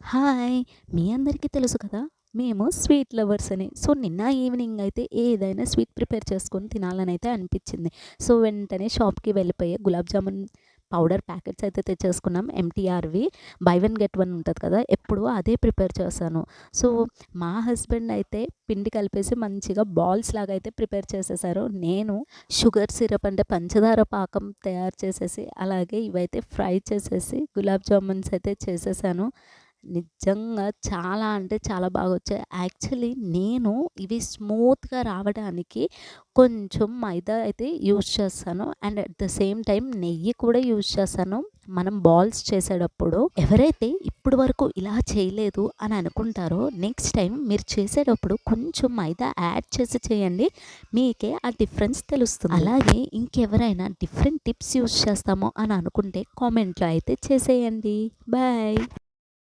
Hi! మీ అందరికీ తెలుసు కదా! మేము స్వీట్ లవర్స్ అని. సో, నిన్న ఈవినింగ్ అయితే ఏదైనా స్వీట్ ప్రిపేర్ చేసుకొని తినాలనైతే అనిపిచ్చింది. సో, వెంటనే షాప్‌కి వెళ్ళిపోయి గులాబ్ జామున్ పౌడర్ ప్యాకెట్స్ అయితే తెచ్చేసుకున్నాం ఎంటీఆర్‌వి. బై వన్ గెట్ వన్ ఉంటది కదా! ఎప్పుడు అదే ప్రిపేర్ చేశాను. సో, మా హస్బెండ్ అయితే పిండి కలిపేసి మంచిగా బాల్స్ లాగా అయితే ప్రిపేర్ చేసేసారు. నేను షుగర్ సిరప్ అంటే పంచదార పాకం తయారు చేసేసి, అలాగే ఇవైతే ఫ్రై చేసేసి గులాబ్ జామున్స్ అయితే చేసేసాను. నిజంగా చాలా అంటే చాలా బాగొచ్చాయి. యాక్చువల్లీ నేను ఇవి స్మూత్‌గా రావడానికి కొంచెం మైదా అయితే యూజ్ చేస్తాను. And at the same time నెయ్యి కూడా యూజ్ చేస్తాను. మనం బాల్స్ చేసేటప్పుడు ఎవరైతే ఇప్పటి వరకు ఇలా చేయలేదు అని అనుకుంటారో, నెక్స్ట్ టైం మీరు చేసేటప్పుడు కొంచెం మైదా యాడ్ చేసి చేయండి. మీకే ఆ డిఫరెన్స్ తెలుస్తుంది. అలాగే ఇంకెవరైనా డిఫరెంట్ టిప్స్ యూజ్ చేస్తామో అని అనుకుంటే కామెంట్‌లో అయితే చేసేయండి. బాయ్.